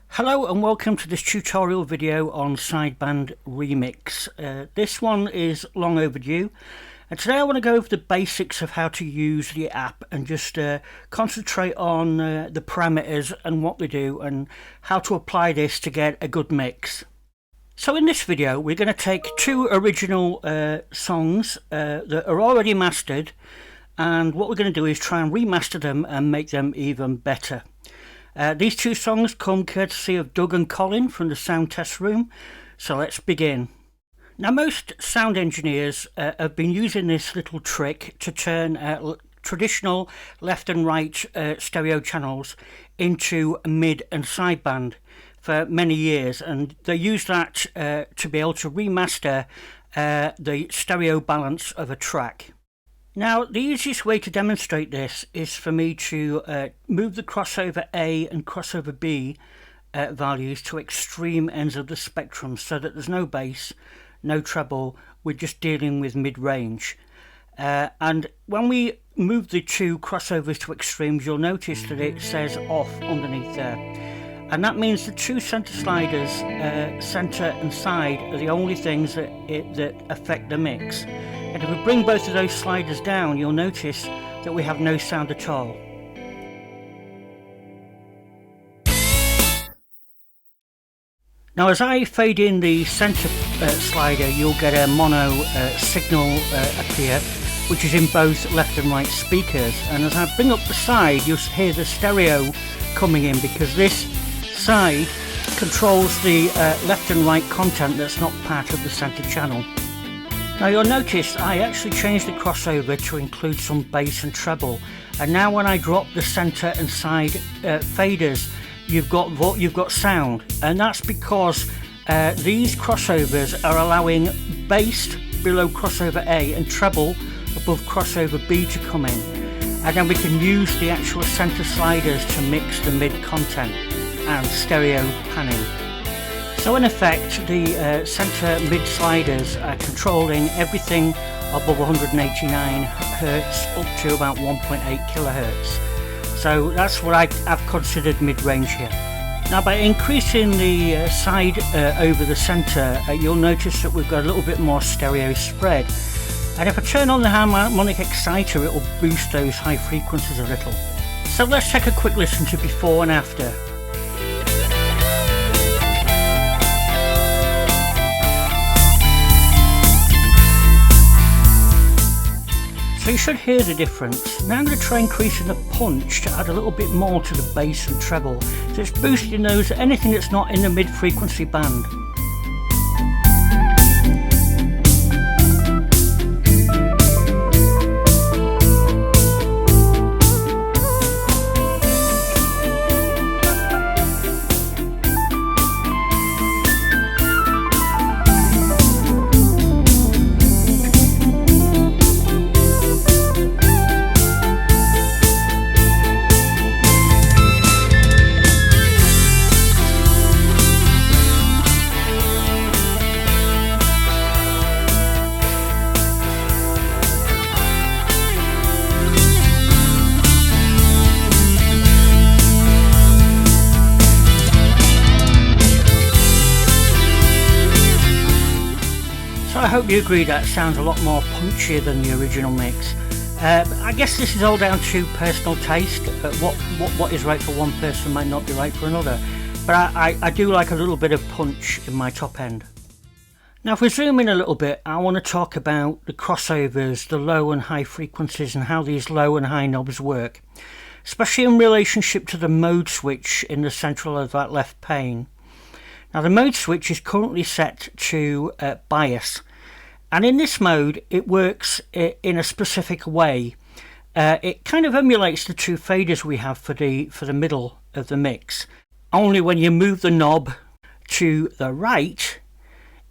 Hello and welcome to this tutorial video on SideBand Remix. This one is long overdue, and today I want to go over the basics of how to use the app and just concentrate on the parameters and what they do and how to apply this to get a good mix. So in this video we're going to take two original songs that are already mastered, and what we're going to do is try and remaster them and make them even better. These two songs come courtesy of Doug and Colin from the Sound Test Room, so let's begin. Now, most sound engineers have been using this little trick to turn traditional left and right stereo channels into mid and sideband for many years, and they use that to be able to remaster the stereo balance of a track. Now, the easiest way to demonstrate this is for me to move the crossover A and crossover B values to extreme ends of the spectrum so that there's no bass, no treble, we're just dealing with mid-range. And when we move the two crossovers to extremes, you'll notice that it says off underneath there. And that means the two centre sliders, centre and side, are the only things that affect the mix. And if we bring both of those sliders down, you'll notice that we have no sound at all. Now, as I fade in the centre slider, you'll get a mono signal appear, which is in both left and right speakers. And as I bring up the side, you'll hear the stereo coming in, because this side controls the left and right content that's not part of the centre channel. Now, you'll notice I actually changed the crossover to include some bass and treble, and now when I drop the centre and side faders, you've got sound, and that's because these crossovers are allowing bass below crossover A and treble above crossover B to come in, and then we can use the actual centre sliders to mix the mid content and stereo panning. So in effect, the centre mid sliders are controlling everything above 189 Hz up to about 1.8 kHz. So that's what I've considered mid-range here. Now, by increasing the side over the centre, you'll notice that we've got a little bit more stereo spread. And if I turn on the harmonic exciter, it will boost those high frequencies a little. So let's take a quick listen to before and after. So you should hear the difference. Now I'm going to try increasing the punch to add a little bit more to the bass and treble. So it's boosting those, anything that's not in the mid-frequency band. I hope you agree that sounds a lot more punchier than the original mix. I guess this is all down to personal taste. What is right for one person might not be right for another. But I do like a little bit of punch in my top end. Now, if we zoom in a little bit, I want to talk about the crossovers, the low and high frequencies, and how these low and high knobs work, especially in relationship to the mode switch in the central of that left pane. Now, the mode switch is currently set to bias. And in this mode, it works in a specific way. It kind of emulates the two faders we have for the middle of the mix. Only when you move the knob to the right,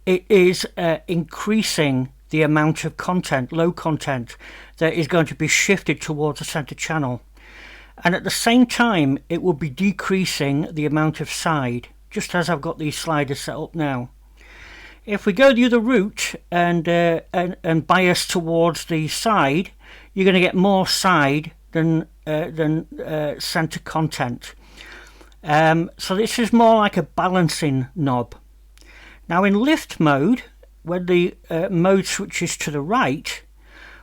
it is increasing the amount of content, low content, that is going to be shifted towards the center channel. And at the same time, it will be decreasing the amount of side, just as I've got these sliders set up now. If we go the other route and bias towards the side, you're going to get more side than center content. So this is more like a balancing knob. Now in lift mode, when the mode switches to the right,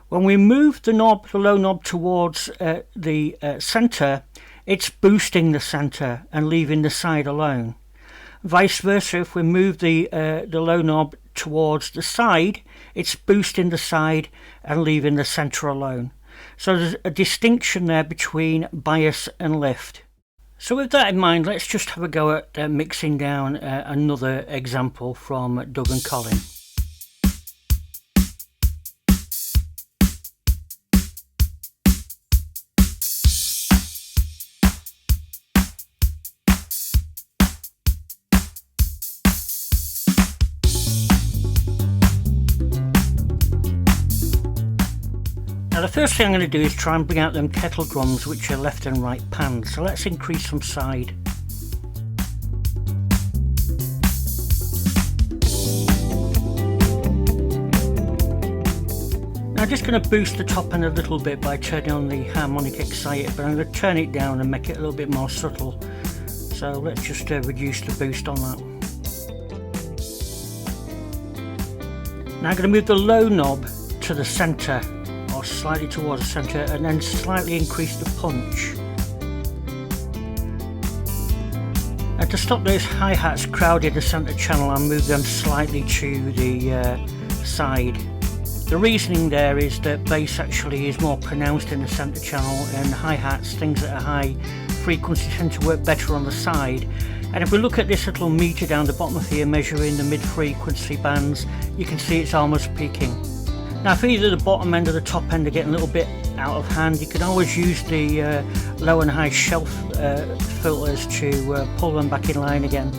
when we move the low knob towards the center, it's boosting the center and leaving the side alone. Vice versa, if we move the low knob towards the side, it's boosting the side and leaving the center alone. So there's a distinction there between bias and lift. So with that in mind, let's just have a go at mixing down another example from Doug and Colin. Now the first thing I'm going to do is try and bring out them kettle drums, which are left and right pans. So let's increase some side. Now I'm just going to boost the top end a little bit by turning on the harmonic exciter, but I'm going to turn it down and make it a little bit more subtle. So let's just reduce the boost on that. Now I'm going to move the low knob to the centre, or slightly towards the centre, and then slightly increase the punch. And to stop those hi-hats crowding the centre channel, I'll move them slightly to the side. The reasoning there is that bass actually is more pronounced in the centre channel, and hi-hats, things that are high frequency, tend to work better on the side. And if we look at this little meter down the bottom of here measuring the mid-frequency bands, you can see it's almost peaking. Now if either the bottom end or the top end are getting a little bit out of hand, you can always use the low and high shelf filters to pull them back in line again.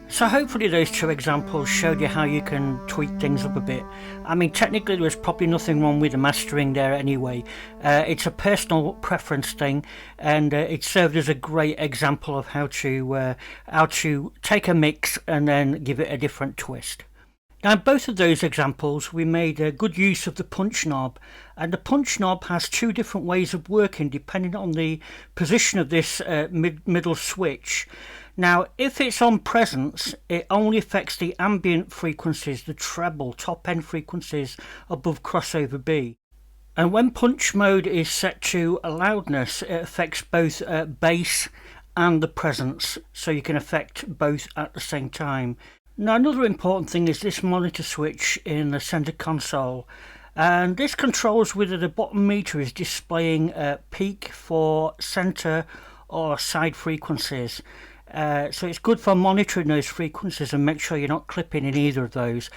So hopefully those two examples showed you how you can tweak things up a bit. I mean, technically there's probably nothing wrong with the mastering there anyway. It's a personal preference thing, and it served as a great example of how to take a mix and then give it a different twist. Now in both of those examples we made a good use of the punch knob, and the punch knob has two different ways of working depending on the position of this middle switch. Now if it's on presence, it only affects the ambient frequencies, the treble top end frequencies above crossover B. And when punch mode is set to a loudness, it affects both bass and the presence, so you can affect both at the same time. Now another important thing is this monitor switch in the center console, and this controls whether the bottom meter is displaying a peak for center or side frequencies. So it's good for monitoring those frequencies and make sure you're not clipping in either of those.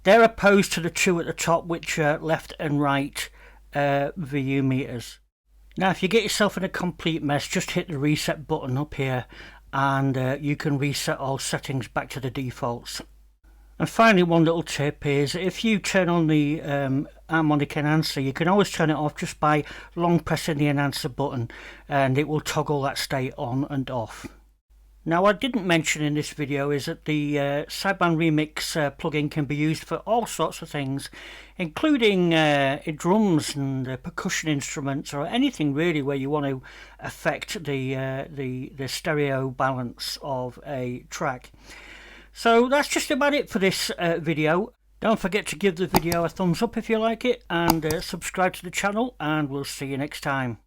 They're opposed to the two at the top, which are left and right VU meters. Now if you get yourself in a complete mess, just hit the reset button up here and you can reset all settings back to the defaults. And finally, one little tip is if you turn on the harmonic enhancer, you can always turn it off just by long pressing the enhancer button, and it will toggle that state on and off. Now, what I didn't mention in this video is that the SideBand Remix plugin can be used for all sorts of things, including drums and percussion instruments, or anything really where you want to affect the stereo balance of a track. So that's just about it for this video. Don't forget to give the video a thumbs up if you like it, and subscribe to the channel, and we'll see you next time.